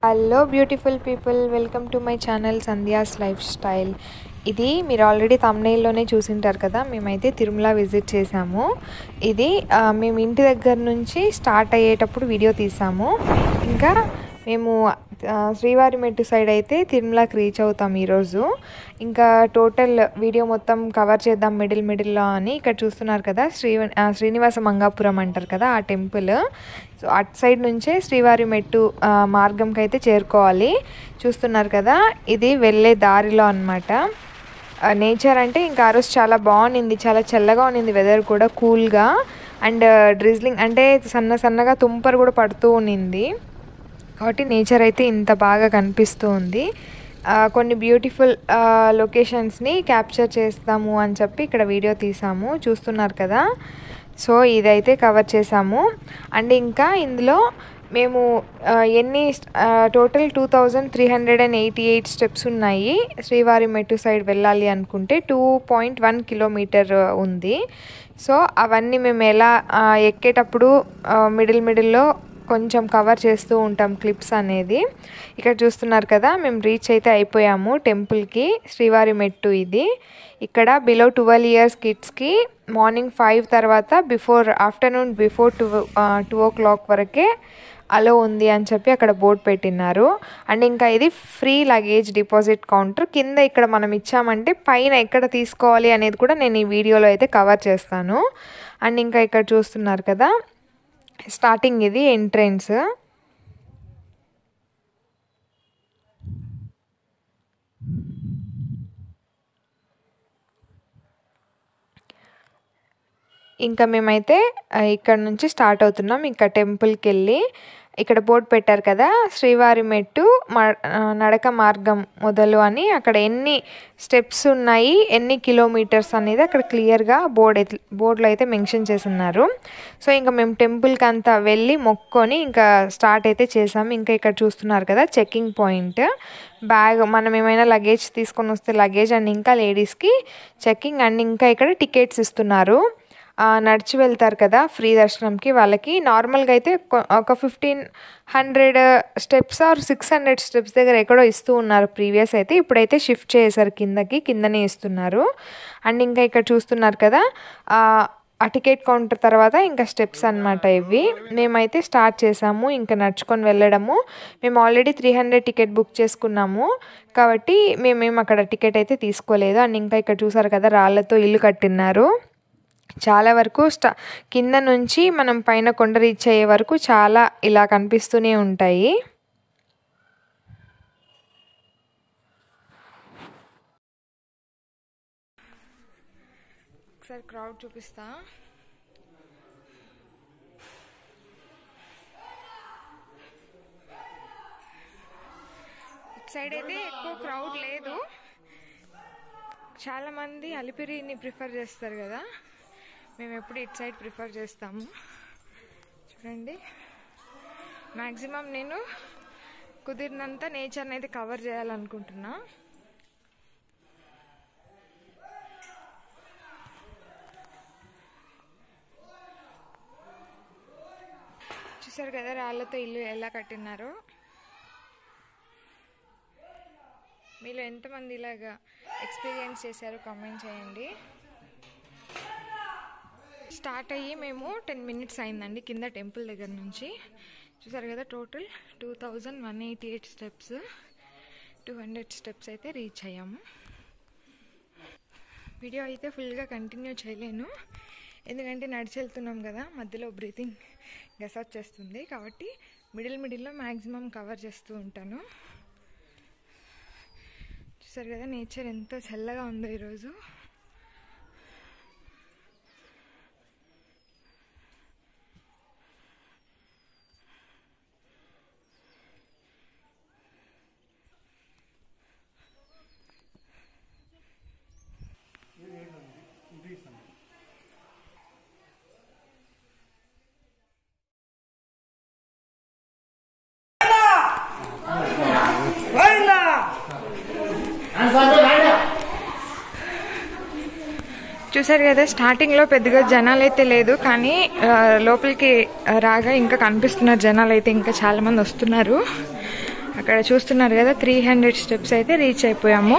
Hello beautiful people, welcome to my channel Sandhya's life style. ఇది మీరు already థంబ్నెయిల్లోనే చూసింటారు కదా. మేమైతే తిరుమల విజిట్ చేసాము. ఇది మేము ఇంటి దగ్గర నుంచి స్టార్ట్ అయ్యేటప్పుడు వీడియో తీసాము. ఇంకా మేము శ్రీవారి మెట్టు సైడ్ అయితే తిరుమలకి రీచ్ అవుతాం ఈరోజు. ఇంకా టోటల్ వీడియో మొత్తం కవర్ చేద్దాం మిడిల్లో అని. ఇక్కడ చూస్తున్నారు కదా, శ్రీనివాస మంగాపురం అంటారు కదా ఆ టెంపుల్. సో అటు సైడ్ నుంచే శ్రీవారి మెట్టు మార్గంకి అయితే చేరుకోవాలి. చూస్తున్నారు కదా, ఇది వెళ్ళే దారిలో అన్నమాట. నేచర్ అంటే ఇంకా ఆ రోజు చాలా బాగుంది, చాలా చల్లగా ఉన్నింది, వెదర్ కూడా కూల్గా. అండ్ డ్రిజ్లింగ్ అంటే సన్నగా తుంపరు కూడా పడుతూ ఉన్నింది. కాబట్టి నేచర్ అయితే ఇంత బాగా కనిపిస్తూ ఉంది. కొన్ని బ్యూటిఫుల్ లొకేషన్స్ని క్యాప్చర్ చేస్తాము అని చెప్పి ఇక్కడ వీడియో తీసాము. చూస్తున్నారు కదా, సో ఇదైతే కవర్ చేసాము. అండ్ ఇంకా ఇందులో మేము టోటల్ 2388 స్టెప్స్ ఉన్నాయి. శ్రీవారి మెట్టు సైడ్ వెళ్ళాలి అనుకుంటే 2.1 కిలోమీటర్ ఉంది. సో అవన్నీ మేము ఎలా ఎక్కేటప్పుడు మిడిల్లో కొంచెం కవర్ చేస్తూ ఉంటాం క్లిప్స్ అనేది. ఇక్కడ చూస్తున్నారు కదా, మేము రీచ్ అయితే అయిపోయాము టెంపుల్కి. శ్రీవారి మెట్టు ఇది. ఇక్కడ బిలో 12 ఇయర్స్ కిడ్స్కి మార్నింగ్ 5 తర్వాత ఆఫ్టర్నూన్ బిఫోర్ 2 o'clock వరకే అలో ఉంది అని చెప్పి అక్కడ బోర్డు పెట్టినారు. అండ్ ఇంకా ఇది ఫ్రీ లగేజ్ డిపాజిట్ కౌంటర్. కింద ఇక్కడ మనం ఇచ్చామంటే పైన ఎక్కడ తీసుకోవాలి అనేది కూడా నేను ఈ వీడియోలో అయితే కవర్ చేస్తాను. అండ్ ఇంకా ఇక్కడ చూస్తున్నారు కదా, స్టార్టింగ్ ఇది ఎంట్రెన్స్. ఇంకా మేమైతే ఇక్కడ నుంచి స్టార్ట్ అవుతున్నాం. ఇంకా టెంపుల్కి వెళ్ళి ఇక్కడ బోర్డు పెట్టారు కదా, శ్రీవారి మెట్టు నడక మార్గం మొదలు అని. అక్కడ ఎన్ని స్టెప్స్ ఉన్నాయి, ఎన్ని కిలోమీటర్స్ అనేది అక్కడ క్లియర్గా బోర్డులో అయితే మెన్షన్ చేసి ఉన్నారు. సో ఇంకా మేము టెంపుల్కి అంతా వెళ్ళి మొక్కొని ఇంకా స్టార్ట్ అయితే చేసాము. ఇంకా ఇక్కడ చూస్తున్నారు కదా, చెకింగ్ పాయింట్. బ్యాగ్ మనం ఏమైనా లగేజ్ తీసుకొని వస్తే లగేజ్, అండ్ ఇంకా లేడీస్కి చెకింగ్. అండ్ ఇంకా ఇక్కడ టికెట్స్ ఇస్తున్నారు. నడిచి వెళ్తారు కదా ఫ్రీ దర్శనంకి, వాళ్ళకి నార్మల్గా అయితే ఒక 1500 స్టెప్స్ ఆర్ 600 స్టెప్స్ దగ్గర ఎక్కడో ఇస్తూ ఉన్నారు ప్రీవియస్ అయితే. ఇప్పుడైతే షిఫ్ట్ చేశారు కిందనే ఇస్తున్నారు. అండ్ ఇంకా ఇక్కడ చూస్తున్నారు కదా, ఆ టికెట్ కౌంటర్ తర్వాత ఇంకా స్టెప్స్ అన్నమాట ఇవి. మేమైతే స్టార్ట్ చేసాము ఇంకా నడుచుకొని వెళ్ళడము. మేము ఆల్రెడీ 300 టికెట్ బుక్ చేసుకున్నాము కాబట్టి మేమేం అక్కడ టికెట్ అయితే తీసుకోలేదు. అండ్ ఇంకా ఇక్కడ చూసారు కదా, రాళ్ళతో ఇల్లు కట్టినారు. చాలా వరకు కింద నుంచి మనం పైన కొండ రీచ్ అయ్యే వరకు చాలా ఇలా కనిపిస్తూనే ఉంటాయి. ఒకసారి క్రౌడ్ చూపిస్తా. ఇటు సైడ్ అయితే ఎక్కువ క్రౌడ్ లేదు. చాలామంది అలిపిరిని ప్రిఫర్ చేస్తారు కదా, మేము ఎప్పుడు ఇటు సైడ్ ప్రిఫర్ చేస్తాము. చూడండి, మ్యాక్సిమం నేను కుదిరినంత నేచర్ని అయితే కవర్ చేయాలనుకుంటున్నా. చూసారు కదా రాళ్ళతో ఇల్లు ఎలా కట్టినారో. మీలో ఎంతమంది ఇలాగా ఎక్స్పీరియన్స్ చేశారో కామెంట్ చేయండి. స్టార్ట్ అయ్యి మేము 10 minutes అయిందండి కింద టెంపుల్ దగ్గర నుంచి. చూసారు కదా, టోటల్ 2188 స్టెప్స్, 200 స్టెప్స్ అయితే రీచ్ అయ్యాము. వీడియో అయితే ఫుల్గా కంటిన్యూ చేయలేను, ఎందుకంటే నడిచి వెళ్తున్నాం కదా, మధ్యలో బ్రీతింగ్ గస వచ్చేస్తుంది. కాబట్టి మిడిల్లో మ్యాక్సిమం కవర్ చేస్తూ ఉంటాను. చూసారు కదా, నేచర్ ఎంతో చల్లగా ఉందో ఈరోజు. చూసారు కదా, స్టార్టింగ్లో పెద్దగా జనాలు అయితే లేదు, కానీ లోపలికి రాగా ఇంకా కనిపిస్తున్నారు జనాలు అయితే ఇంకా చాలామంది వస్తున్నారు. అక్కడ చూస్తున్నారు కదా 300 స్టెప్స్ అయితే రీచ్ అయిపోయాము.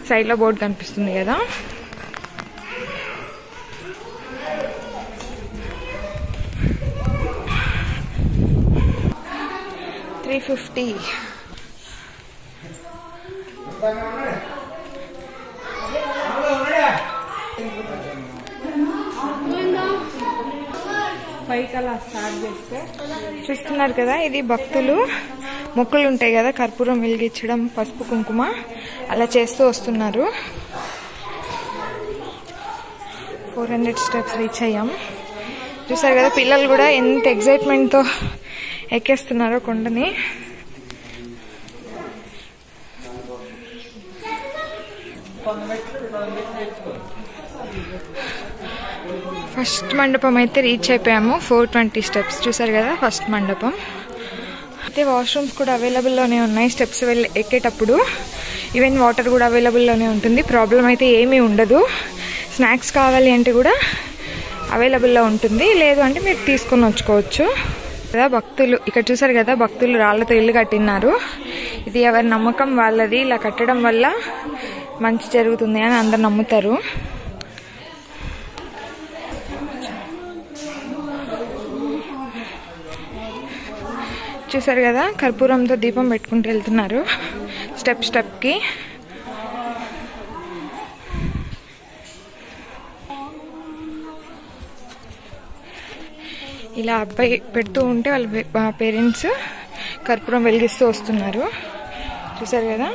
సైడ్లో బోర్డు కనిపిస్తుంది కదా. $350. పైకి అలా స్టార్ట్ చేస్తే చూస్తున్నారు కదా, ఇది భక్తులు మొక్కులు ఉంటాయి కదా, కర్పూరం వెలిగించడం, పసుపు కుంకుమ అలా చేస్తూ వస్తున్నారు. 400 స్టెప్స్ రీచ్ అయ్యాం. చూసారు కదా, పిల్లలు కూడా ఎంత ఎక్సైట్మెంట్తో ఎక్కేస్తున్నారో కొండని. ఫస్ట్ మండపం అయితే రీచ్ అయిపోయాము. 420 స్టెప్స్ చూసారు కదా ఫస్ట్ మండపం. అయితే వాష్రూమ్స్ కూడా అవైలబుల్లోనే ఉన్నాయి. స్టెప్స్ ఎక్కేటప్పుడు ఈవెన్ వాటర్ కూడా అవైలబుల్లోనే ఉంటుంది. ప్రాబ్లం అయితే ఏమీ ఉండదు. స్నాక్స్ కావాలి అంటే కూడా అవైలబుల్లో ఉంటుంది, లేదు అంటే మీరు తీసుకొని వచ్చుకోవచ్చు కదా. భక్తులు ఇక్కడ చూసారు కదా, భక్తులు రాళ్లతో ఇల్లు కట్టినారు. ఇది ఎవరి నమ్మకం వాళ్ళది. ఇలా కట్టడం వల్ల మంచి జరుగుతుంది అని అందరు నమ్ముతారు. చూసారు కదా, కర్పూరంతో దీపం పెట్టుకుంటూ వెళ్తున్నారు స్టెప్కి. ఇలా అబ్బాయి పెడుతూ ఉంటే వాళ్ళ పేరెంట్స్ కర్పూరం వెలిగిస్తూ వస్తున్నారు. చూసారు కదా.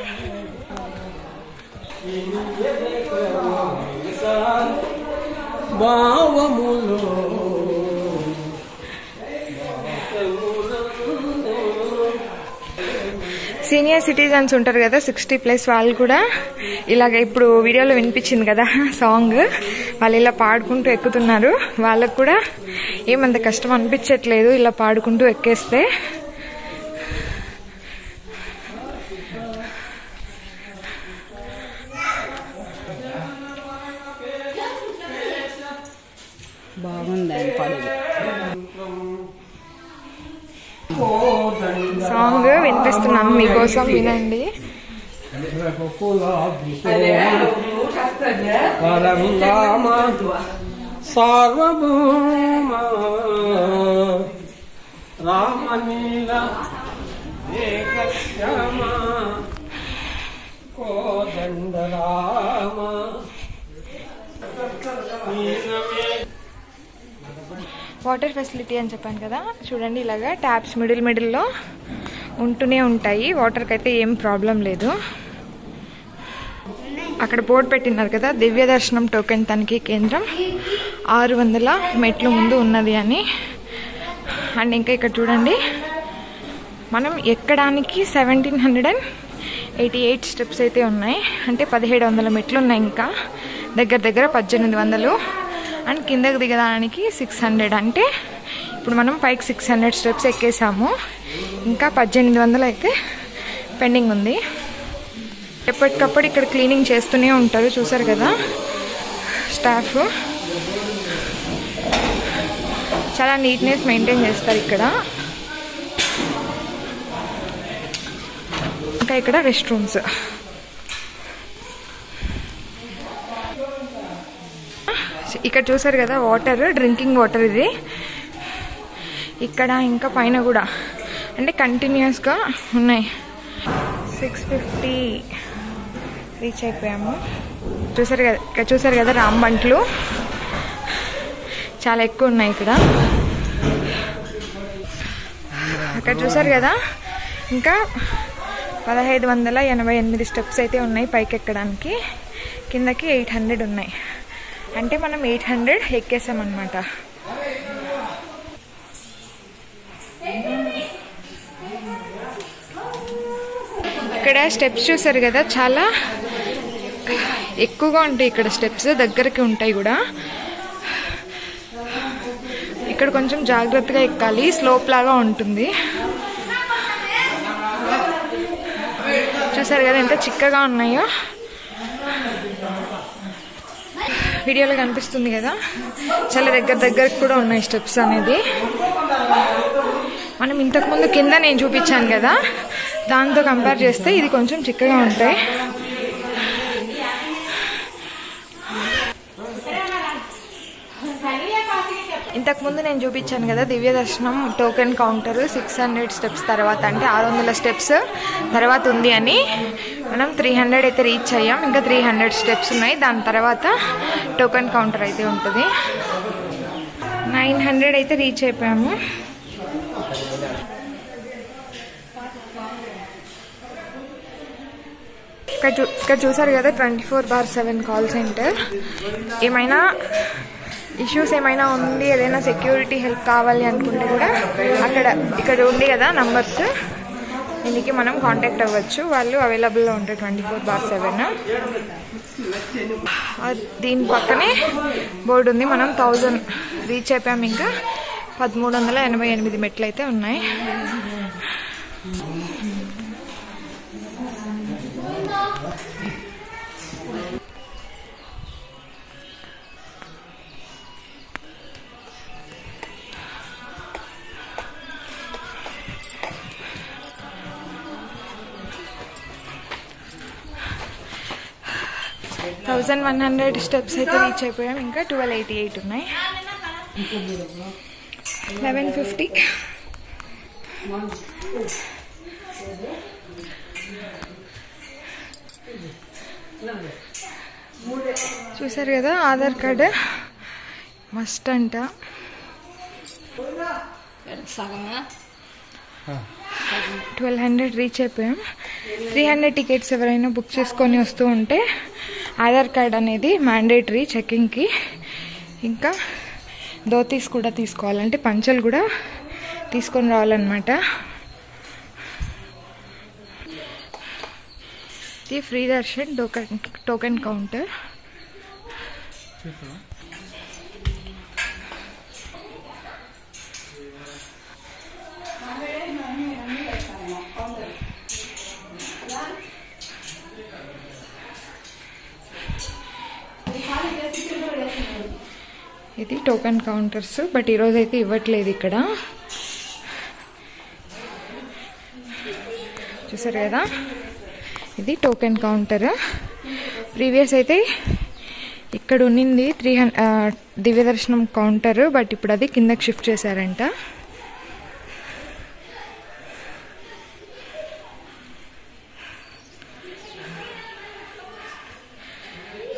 సీనియర్ సిటిజన్స్ ఉంటారు కదా 60+ వాళ్ళు కూడా ఇలాగ ఇప్పుడు వీడియోలో వినిపించింది కదా సాంగ్, వాళ్ళు ఇలా పాడుకుంటూ ఎక్కుతున్నారు. వాళ్ళకు కూడా ఏమంత కష్టం అనిపించట్లేదు ఇలా పాడుకుంటూ ఎక్కేస్తే. బాగుంది సాంగ్ వినిపిస్తున్నాను మీకోసం, వినండి. సార్వభౌమ రామనీల ఏకశ్యామ కోదండ రామ. వాటర్ ఫెసిలిటీ అని చెప్పాను కదా, చూడండి ఇలాగా ట్యాప్స్ మిడిల్లో ఉంటూనే ఉంటాయి. వాటర్కి అయితే ఏం ప్రాబ్లం లేదు. అక్కడ బోర్డు పెట్టినారు కదా, దివ్య దర్శనం టోకెన్ తనిఖీ కేంద్రం 600 మెట్లు ముందు ఉన్నది అని. అండ్ ఇంకా ఇక్కడ చూడండి, మనం ఎక్కడానికి 1788 స్టెప్స్ అయితే ఉన్నాయి. అంటే 1700 మెట్లు ఉన్నాయి. ఇంకా దగ్గర 1800. అండ్ కిందకి దిగడానికి 600. అంటే ఇప్పుడు మనం పైకి 600 స్టెప్స్ ఎక్కేసాము. ఇంకా 1800 అయితే పెండింగ్ ఉంది. ఎప్పటికప్పుడు ఇక్కడ క్లీనింగ్ చేస్తూనే ఉంటారు. చూసారు కదా స్టాఫ్ చాలా నీట్నెస్ మెయింటైన్ చేస్తారు ఇక్కడ. ఇంకా ఇక్కడ రెస్ట్ రూమ్స్. ఇక్కడ చూసారు కదా వాటర్, డ్రింకింగ్ వాటర్ ఇది. ఇక్కడ ఇంకా పైన కూడా అంటే కంటిన్యూస్గా ఉన్నాయి. 650 రీచ్ అయిపోయాము. చూసారు కదా రాంబంట్లు చాలా ఎక్కువ ఉన్నాయి ఇక్కడ. అక్కడ చూసారు కదా ఇంకా 1588 స్టెప్స్ అయితే ఉన్నాయి పైకి ఎక్కడానికి. కిందకి 800 ఉన్నాయి. అంటే మనం 800 ఎక్కేసామన్నమాట. ఇక్కడ స్టెప్స్ చూసారు కదా చాలా ఎక్కువగా ఉంటాయి. ఇక్కడ స్టెప్స్ దగ్గరికి ఉంటాయి కూడా. ఇక్కడ కొంచెం జాగ్రత్తగా ఎక్కాలి, స్లోప్ లాగా ఉంటుంది. చూసారు కదా ఎంత చిక్కగా ఉన్నాయో. వీడియోలో కనిపిస్తుంది కదా చాలా దగ్గరికి కూడా ఉన్నాయి స్టెప్స్ అనేది. మనం ఇంతకుముందు కింద నేను చూపించాను కదా దాంతో కంపేర్ చేస్తే ఇది కొంచెం చిక్కగా ఉంటాయి. ఇంతకుముందు నేను చూపించాను కదా దివ్య దర్శనం టోకెన్ కౌంటర్ 600 స్టెప్స్ తర్వాత, అంటే 600 స్టెప్స్ తర్వాత ఉంది అని. మనం 300 అయితే రీచ్ అయ్యాం, ఇంకా 300 స్టెప్స్ ఉన్నాయి. దాని తర్వాత టోకెన్ కౌంటర్ అయితే ఉంటుంది. 900 అయితే రీచ్ అయిపోయాము. ఇక్కడ చూసారు కదా 24/7 కాల్ సెంటర్. ఏమైనా ఇష్యూస్ ఏమైనా ఉంది, ఏదైనా సెక్యూరిటీ హెల్ప్ కావాలి అనుకుంటే కూడా ఇక్కడ ఉంది కదా నంబర్స్, దీనికి మనం కాంటాక్ట్ అవ్వచ్చు. వాళ్ళు అవైలబుల్లో ఉంటారు 24/7. దీని పక్కనే బోర్డు ఉంది. మనం 1000 రీచ్ అయిపోయాము. ఇంకా 1388 మెట్లు అయితే ఉన్నాయి. థౌజండ్ 100 స్టెప్స్ అయితే రీచ్ అయిపోయాం. ఇంకా 1288 ఉన్నాయి. 1150. చూసారు కదా ఆధార్ కార్డు మస్ట్ అంట. 1200 రీచ్ అయిపోయాం. 300 టికెట్స్ ఎవరైనా బుక్ చేసుకొని వస్తూ ఉంటే ఆధార్ కార్డ్ అనేది మ్యాండేటరీ చెక్కింగ్కి. ఇంకా ధోతీస్ కూడా తీసుకోవాలంటే పంచలు కూడా తీసుకొని రావాలన్నమాట. ఇది ఫ్రీ దర్శన్ టోకెన్ కౌంటర్. ఇది టోకెన్ కౌంటర్స్, బట్ ఈరోజు అయితే ఇవ్వట్లేదు ఇక్కడ. చూసారు కదా ఇది టోకెన్ కౌంటర్. ప్రీవియస్ అయితే ఇక్కడ ఉన్నింది 300 దివ్య దర్శనం కౌంటర్, బట్ ఇప్పుడు అది కిందకి షిఫ్ట్ చేశారంట.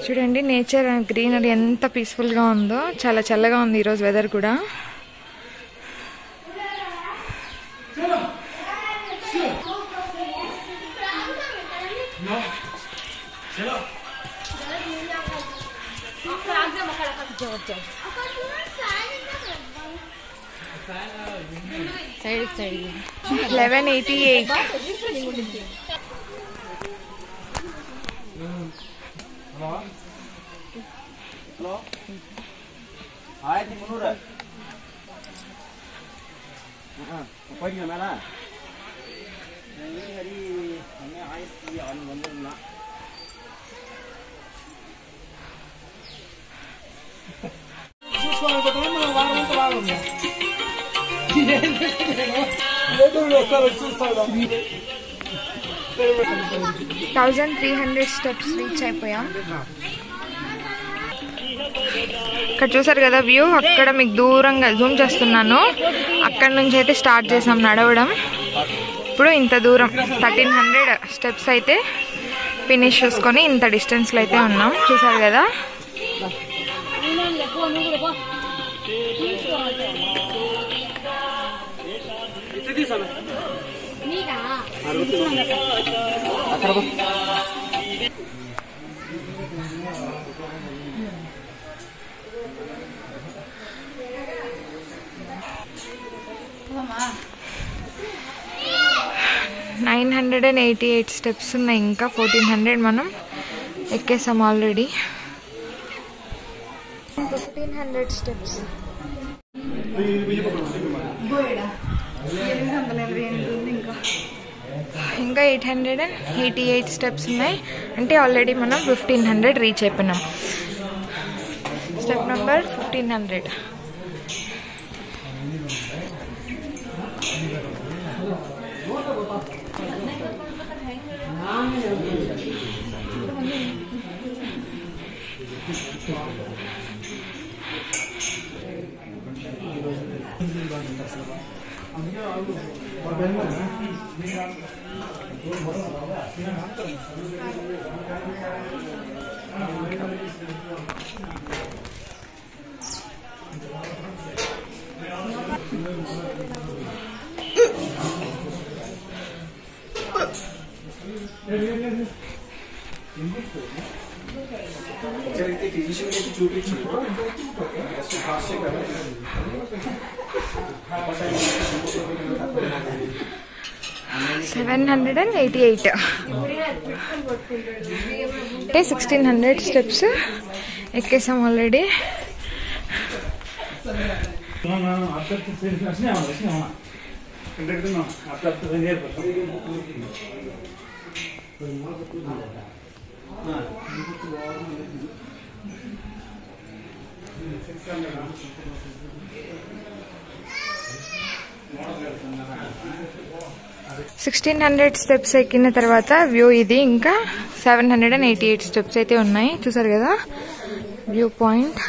చూడండి నేచర్ గ్రీనరీ ఎంత పీస్ఫుల్గా ఉందో. చాలా చల్లగా ఉంది ఈరోజు వెదర్ కూడా. సైడ్ 1188. ಹಲೋ ಆಯ್ತು 300 ಪೈನ ಮೇಲ ಹರಿ ಹನ್ನೆ ಆಯ್ತು ಅವನು ಬಂದಿಲ್ಲ. చూసుకోవాలి 1300 స్టెప్స్ రీచ్ అయిపోయాం. ఇక్కడ చూసారు కదా వ్యూ, అక్కడ మీకు దూరంగా జూమ్ చేస్తున్నాను. అక్కడ నుంచి అయితే స్టార్ట్ చేసాం నడవడం. ఇప్పుడు ఇంత దూరం 1300 స్టెప్స్ అయితే ఫినిష్ చేసుకొని ఇంత డిస్టెన్స్లో అయితే ఉన్నాం. చూసారు కదా నైన్ 988 స్టెప్స్ ఉన్నాయి. ఇంకా 1400 మనం ఎక్కేసాం ఆల్రెడీ. 1500 స్టెప్స్. ఇంకా 888 స్టెప్స్ ఉన్నాయి. అంటే ఆల్రెడీ మనం 1500 రీచ్ అయిపోయినాం. Step number 1500. ఫిజిషియన్ చూపించి 788 అంటే 1600 స్టెప్స్ ఎక్కేసాం ఆల్రెడీ. సిక్స్టీన్ 1600 స్టెప్స్ ఎక్కిన తర్వాత వ్యూ ఇది. ఇంకా 788 స్టెప్స్ అయితే ఉన్నాయి, చూసారు కదా వ్యూ పాయింట్.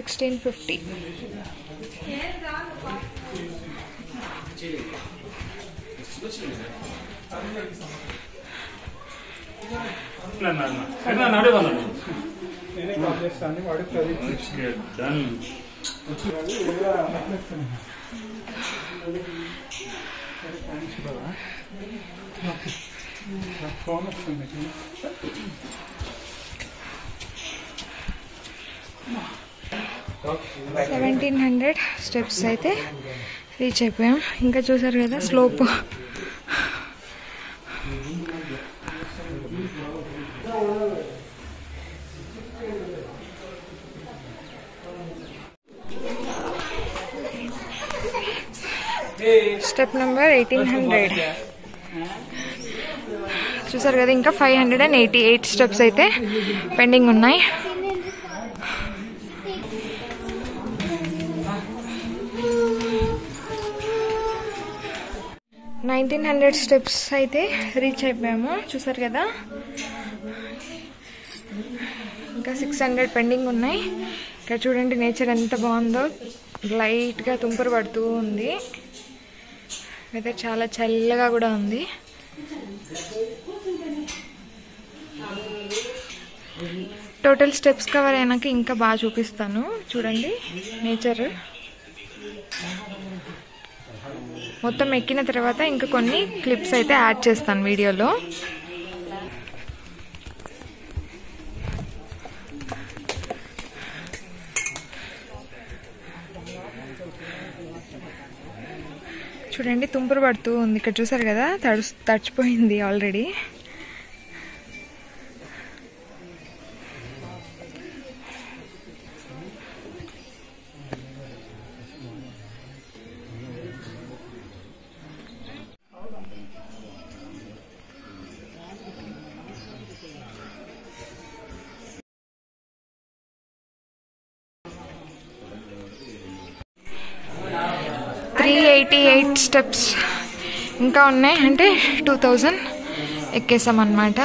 $1650. $1700 స్టెప్స్ అయితే రీచ్ అయిపోయాం. ఇంకా చూసారు కదా స్లోప్. స్టెప్ నెంబర్ 1800 చూసారు కదా. ఇంకా 588 స్టెప్స్ అయితే పెండింగ్ ఉన్నాయి. $1900 స్టెప్స్ అయితే రీచ్ అయిపోయాము, చూసారు కదా. ఇంకా 600 పెండింగ్ ఉన్నాయి. ఇక్కడ చూడండి నేచర్ ఎంత బాగుందో, లైట్గా తుంపరు పడుతూ ఉంది. వెదర్ చాలా చల్లగా కూడా ఉంది. టోటల్ స్టెప్స్ కవర్ అయినాక ఇంకా బాగా చూపిస్తాను. చూడండి నేచర్ మొత్తం ఎక్కిన తర్వాత ఇంకా కొన్ని క్లిప్స్ అయితే యాడ్ చేస్తాను వీడియోలో. చూడండి తుంపరు పడుతూ ఉంది. ఇక్కడ చూసారు కదా తడిచిపోయింది ఆల్రెడీ. $388 స్టెప్స్ ఇంకా ఉన్నాయి, అంటే 2000 ఎక్కేసాం అన్నమాట.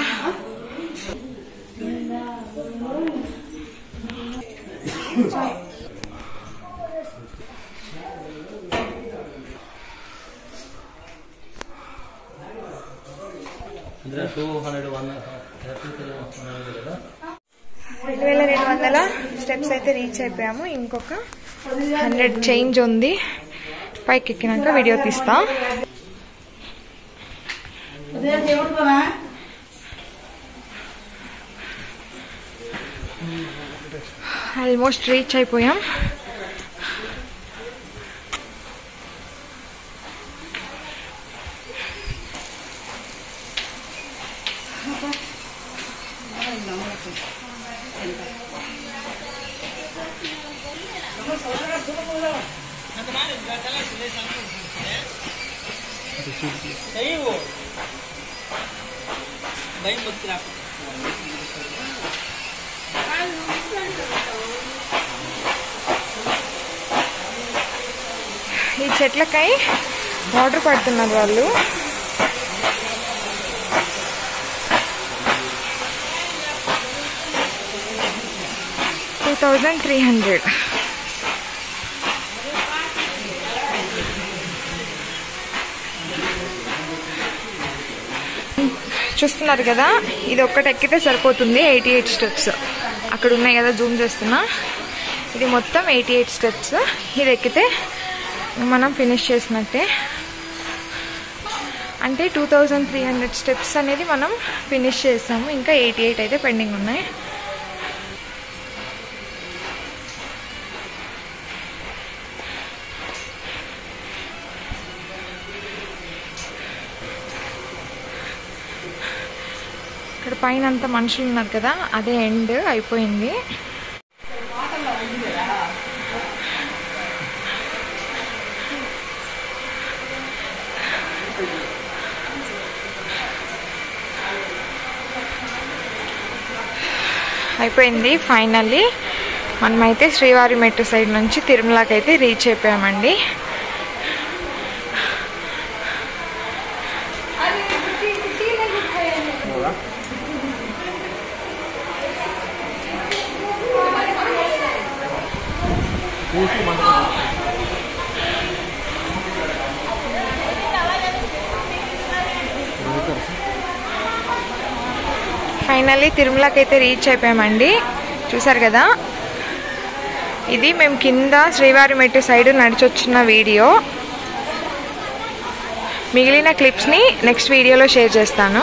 $2200 స్టెప్స్ అయితే రీచ్ అయిపోయాము. ఇంకొక 100 చేంజ్ ఉంది. పైకి ఎక్కినాక వీడియో తీస్తా. ఆల్మోస్ట్ రీచ్ అయిపోయాం. ఈ చెట్లకై వాటర్ పడుతున్నారు వాళ్ళు. $2,300. చూస్తున్నారు కదా, ఇది ఒక్కటి ఎక్కితే సరిపోతుంది. 88 స్టెప్స్ అక్కడ ఉన్నాయి కదా, జూమ్ చేస్తున్నా. ఇది మొత్తం 88 స్టెప్స్. ఇది ఎక్కితే మనం ఫినిష్ చేసినట్టే. అంటే 2,300 స్టెప్స్ అనేది మనం ఫినిష్ చేసాము. ఇంకా 88 అయితే పెండింగ్ ఉన్నాయి. ఇక్కడ పైన అంతా మనుషులు ఉన్నారు కదా, అదే ఎండ్ అయిపోయింది. అయిపోయింది ఫైనల్లీ. మనమైతే శ్రీవారి మెట్టు సైడ్ నుంచి తిరుమలకి అయితే రీచ్ అయిపోయామండి. ఫైనల్లీ తిరుమలకి అయితే రీచ్ అయిపోయామండి. చూసారు కదా, ఇది మేము కింద శ్రీవారి మెట్టు సైడ్ నడిచొచ్చిన వీడియో. మిగిలిన క్లిప్స్ని నెక్స్ట్ వీడియోలో షేర్ చేస్తాను.